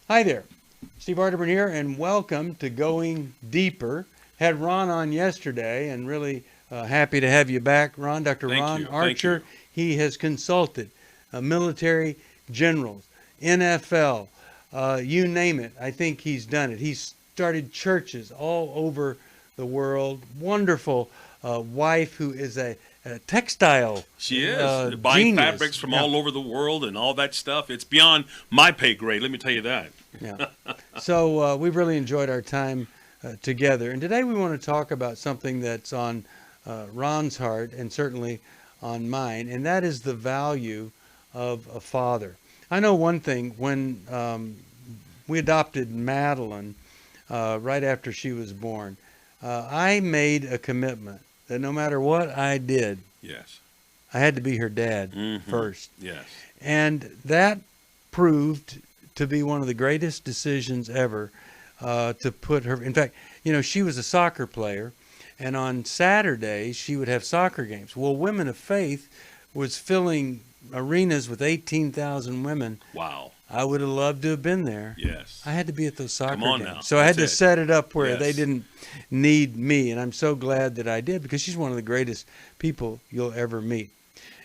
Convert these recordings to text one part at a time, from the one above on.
Hi there, Steve Arterburn here, and welcome to Going Deeper. Had Ron on yesterday, and really happy to have you back, Ron. Dr. Thank Ron you. Archer. He has consulted military generals, NFL, you name it. I think he's done it. He's started churches all over the world. Wonderful wife who is a textile She is buying genius. fabrics from all over the world and all that stuff. It's beyond my pay grade, let me tell you that. Yeah. So we've really enjoyed our time together. And today we want to talk about something that's on Ron's heart and certainly on mine, and that is the value of a father. I know one thing, when we adopted Madeline right after she was born, I made a commitment that no matter what I did, Yes. I had to be her dad first. Yes. And that proved to be one of the greatest decisions ever to put her. In fact, you know, she was a soccer player, and on Saturdays she would have soccer games. Well, Women of Faith was filling arenas with 18,000 women. Wow. I would have loved to have been there. Yes. I had to be at those soccer Come on games. now. So I had to That's it. set it up where Yes. they didn't need me, and I'm so glad that I did, because she's one of the greatest people you'll ever meet.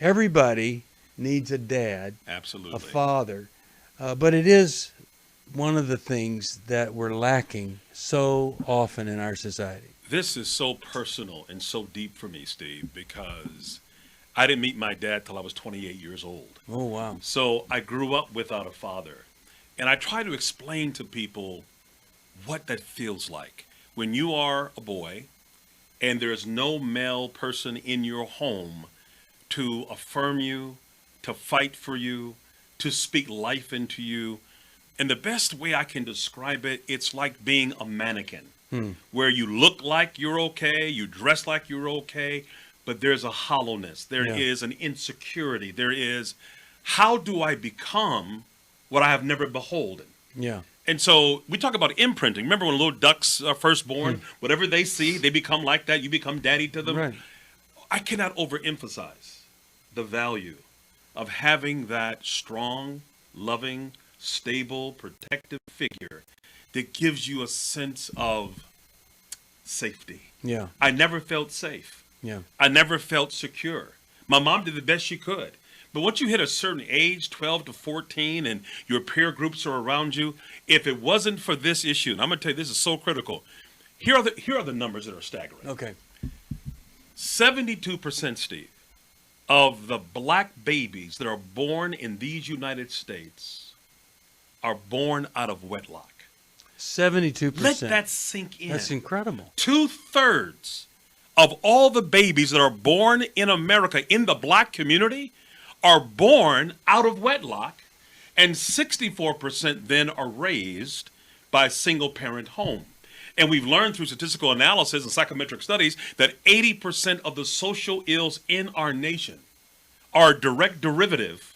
Everybody needs a dad, Absolutely. a father, but it is one of the things that we're lacking so often in our society. This is so personal and so deep for me, Steve, because I didn't meet my dad till I was 28 years old. Oh, wow. So I grew up without a father. And I try to explain to people what that feels like when you are a boy and there's no male person in your home to affirm you, to fight for you, to speak life into you. And the best way I can describe it, it's like being a mannequin, where you look like you're okay, you dress like you're okay, but there's a hollowness. There is an insecurity. There is, how do I become what I have never beholden? Yeah. And so we talk about imprinting. Remember when little ducks are first born? Whatever they see, they become like that. You become daddy to them. Right. I cannot overemphasize the value of having that strong, loving, stable, protective figure that gives you a sense of safety. Yeah. I never felt safe. Yeah. I never felt secure. My mom did the best she could. But once you hit a certain age, 12 to 14, and your peer groups are around you, if it wasn't for this issue, and I'm going to tell you, this is so critical. Here are the numbers that are staggering. Okay. 72%, Steve, of the black babies that are born in these United States are born out of wedlock. 72%. Let that sink in. That's incredible. 2/3 of all the babies that are born in America in the black community are born out of wedlock, and 64% then are raised by a single parent home. And we've learned through statistical analysis and psychometric studies that 80% of the social ills in our nation are a direct derivative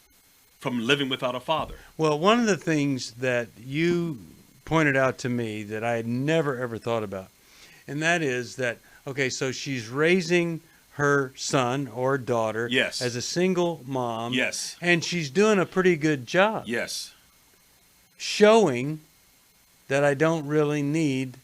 from living without a father. Well, one of the things that you pointed out to me that I had never ever thought about, and that is that, okay, so she's raising her son or daughter Yes. as a single mom. Yes. And she's doing a pretty good job Yes. showing that I don't really need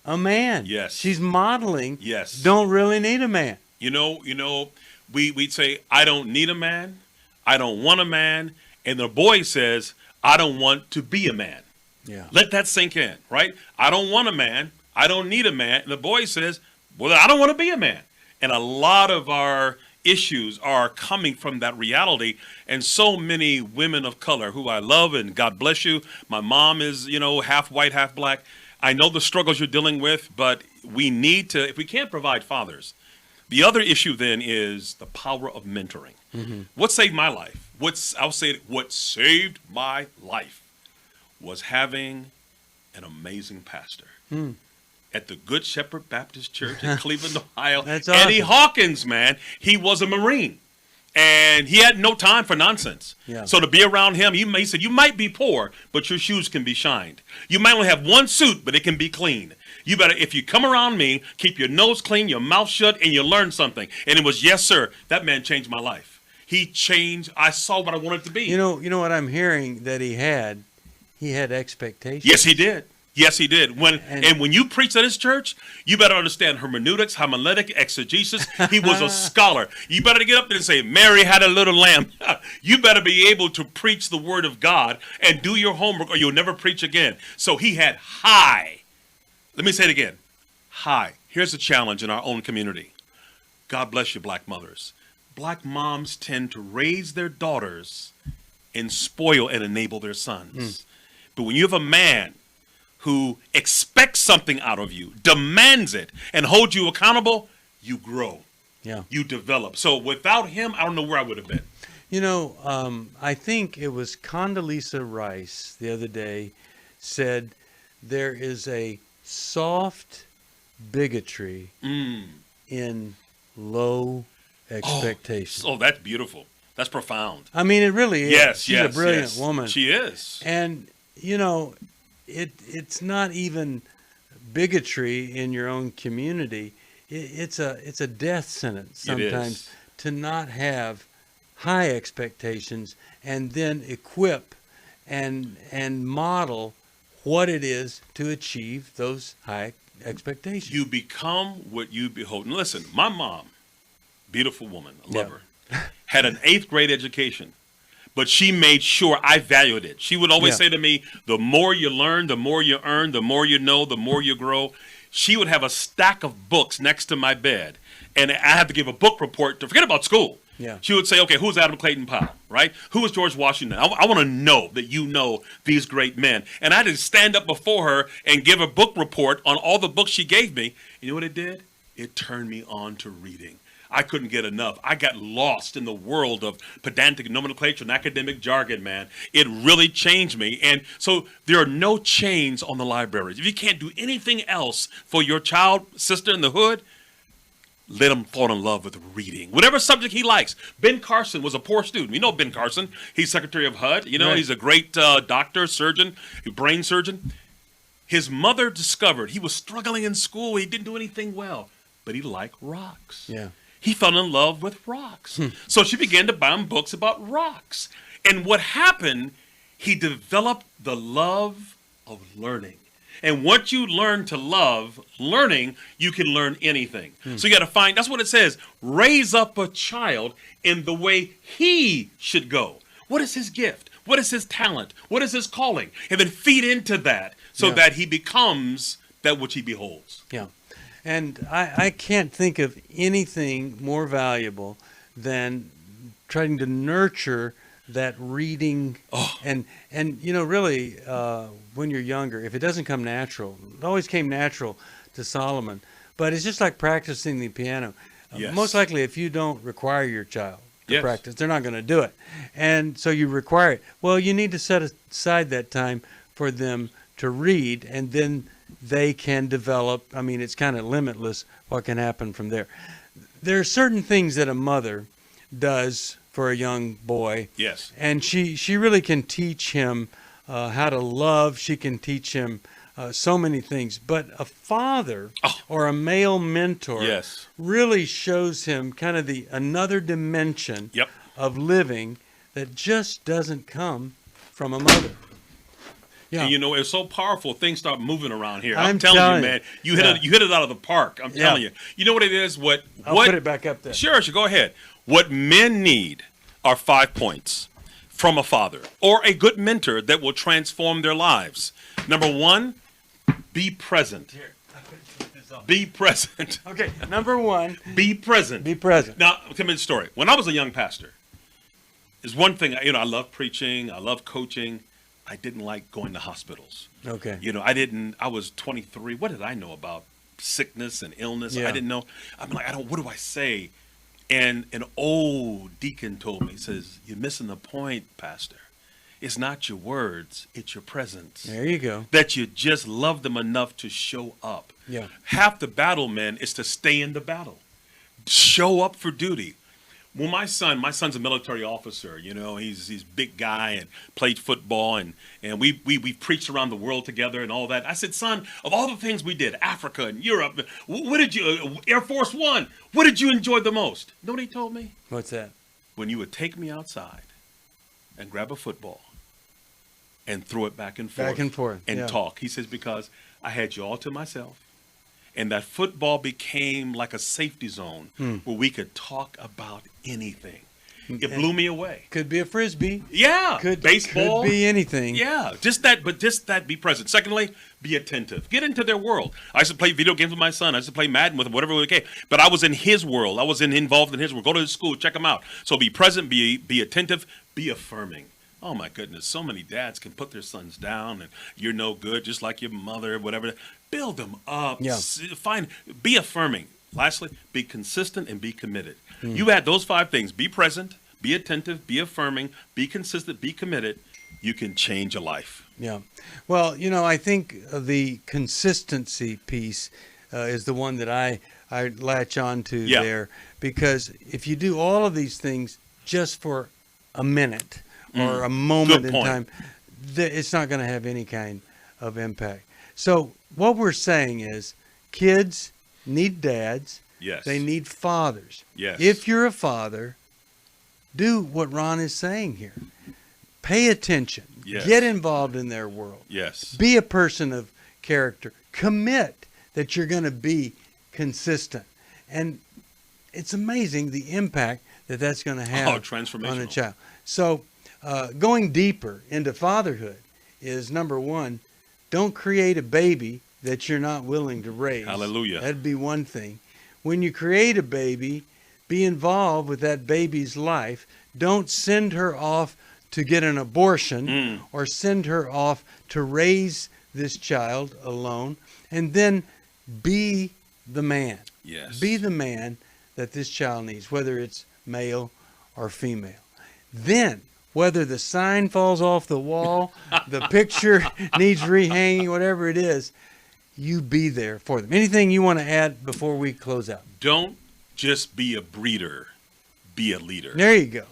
a man. Yes. She's modeling. Yes. Don't really need a man. You know, we'd say, I don't need a man, I don't want a man, and the boy says, I don't want to be a man. Yeah. Let that sink in, right? I don't want a man, I don't need a man, and the boy says, well, I don't want to be a man. And a lot of our issues are coming from that reality. And so many women of color who I love, and God bless you. My mom is, half white, half black. I know the struggles you're dealing with, but we need to, if we can't provide fathers, the other issue then is the power of mentoring. What saved my life? What saved my life was having an amazing pastor. At the Good Shepherd Baptist Church in Cleveland, Ohio. That's Eddie awesome. Hawkins, man, he was a Marine. And he had no time for nonsense. Yeah. So to be around him, he said, you might be poor, but your shoes can be shined. You might only have one suit, but it can be clean. You better, if you come around me, keep your nose clean, your mouth shut, and you learn something. And it was, yes, sir. That man changed my life. He changed. I saw what I wanted to be. You know what I'm hearing that he had he had expectations. Yes, he did. Yes, he did. And When you preach at his church, you better understand hermeneutics, homiletic, exegesis. He was a scholar. You better get up there and say, Mary had a little lamb. You better be able to preach the word of God and do your homework or you'll never preach again. So he had high. Let me say it again. High. Here's a challenge in our own community. God bless you, black mothers. Black moms tend to raise their daughters and spoil and enable their sons. But when you have a man who expects something out of you, demands it, and holds you accountable, you grow. Yeah. You develop. So without him, I don't know where I would have been. You know, I think it was Condoleezza Rice the other day said there is a soft bigotry in low expectations. Oh, that's beautiful. That's profound. I mean, it really is. Yes, She's a brilliant woman. She is. And, you know, it's not even bigotry in your own community. It's a death sentence sometimes to not have high expectations and then equip and model what it is to achieve those high expectations. You become what you behold. And listen, my mom, beautiful woman, I love her, had an 8th grade education. But she made sure I valued it. She would always say to me, the more you learn, the more you earn, the more you know, the more you grow. She would have a stack of books next to my bed. And I had to give a book report to forget about school. Yeah. She would say, okay, who's Adam Clayton Powell, right? Who is George Washington? I want to know that you know these great men. And I had to stand up before her and give a book report on all the books she gave me. You know what it did? It turned me on to reading. I couldn't get enough. I got lost in the world of pedantic nomenclature and academic jargon, man. It really changed me. And so there are no chains on the libraries. If you can't do anything else for your child, sister in the hood, let him fall in love with reading. Whatever subject he likes. Ben Carson was a poor student. You know Ben Carson. He's Secretary of HUD. You know, he's a great doctor, surgeon, brain surgeon. His mother discovered he was struggling in school. He didn't do anything well, but he liked rocks. Yeah. He fell in love with rocks. So she began to buy him books about rocks. And what happened, he developed the love of learning. And once you learn to love learning, you can learn anything. So you got to find, that's what it says, raise up a child in the way he should go. What is his gift? What is his talent? What is his calling? And then feed into that so that he becomes that which he beholds. Yeah. And I can't think of anything more valuable than trying to nurture that reading. And you know, really, when you're younger, if it doesn't come natural, it always came natural to Solomon. But it's just like practicing the piano. Most likely, if you don't require your child to practice, they're not going to do it. And so you require it. Well, you need to set aside that time for them to read, and then they can develop. I mean, it's kind of limitless what can happen from there. There are certain things that a mother does for a young boy. Yes. And she really can teach him how to love. She can teach him so many things. But a father or a male mentor really shows him kind of another dimension of living that just doesn't come from a mother. Yeah. And you know, it's so powerful. Things start moving around here. I'm telling telling you, man. You hit it out of the park. I'm telling you. You know what it is? I'll put it back up there. Sure, go ahead. What men need are 5 points from a father or a good mentor that will transform their lives. Number 1, be present. Here, be present. Okay, number 1. Be present. Be present. Now, I'll tell you the story. When I was a young pastor, there's one thing, you know, I love preaching. I love coaching. I didn't like going to hospitals. Okay. You know, I was 23. What did I know about sickness and illness? Yeah. I didn't know. I'm like, what do I say? And an old deacon told me, he says, you're missing the point, Pastor. It's not your words, it's your presence. There you go. That you just love them enough to show up. Yeah. Half the battle, man, is to stay in the battle. Show up for duty. Well, my son's a military officer. You know, he's a big guy and played football, and we preached around the world together and all that. I said, son, of all the things we did, Africa and Europe, what did you, Air Force One, what did you enjoy the most? You know what he told me? What's that? When you would take me outside and grab a football and throw it back and forth. Back and forth, And yeah. talk. He says, because I had you all to myself. And that football became like a safety zone where we could talk about anything. It blew me away. Could be a frisbee. Yeah. Baseball. Could be anything. Yeah. Just that, be present. Secondly, be attentive. Get into their world. I used to play video games with my son. I used to play Madden with him, whatever we came. But I was in his world. I was involved in his world. Go to his school, check him out. So be present, be attentive, be affirming. Oh my goodness, so many dads can put their sons down and you're no good, just like your mother, whatever. Build them up. Yeah. Be affirming. Lastly, be consistent and be committed. You add those 5 things: be present, be attentive, be affirming, be consistent, be committed. You can change a life. Yeah. Well, I think the consistency piece is the one that I latch on to there, because if you do all of these things just for a minute or a moment in time, it's not going to have any kind of impact. So what we're saying is kids need dads. Yes. They need fathers. Yes. If you're a father, do what Ron is saying here. Pay attention. Yes. Get involved in their world. Yes. Be a person of character. Commit that you're going to be consistent. And it's amazing the impact that that's going to have on a child. So going deeper into fatherhood is, number one, don't create a baby that you're not willing to raise. Hallelujah. That'd be one thing. When you create a baby, be involved with that baby's life. Don't send her off to get an abortion or send her off to raise this child alone. And then be the man. Yes. Be the man that this child needs, whether it's male or female. Then, whether the sign falls off the wall, the picture needs rehanging, whatever it is, you be there for them. Anything you want to add before we close out? Don't just be a breeder, be a leader. There you go.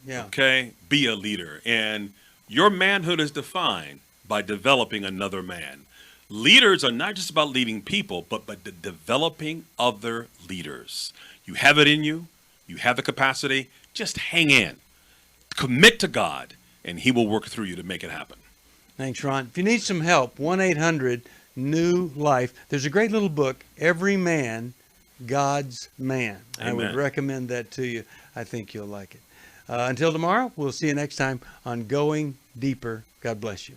Yeah. Okay? Be a leader. And your manhood is defined by developing another man. Leaders are not just about leading people, but developing other leaders. You have it in you. You have the capacity. Just hang in. Commit to God, and He will work through you to make it happen. Thanks, Ron. If you need some help, 1-800-NEW-LIFE. There's a great little book, Every Man, God's Man. Amen. I would recommend that to you. I think you'll like it. Until tomorrow, we'll see you next time on Going Deeper. God bless you.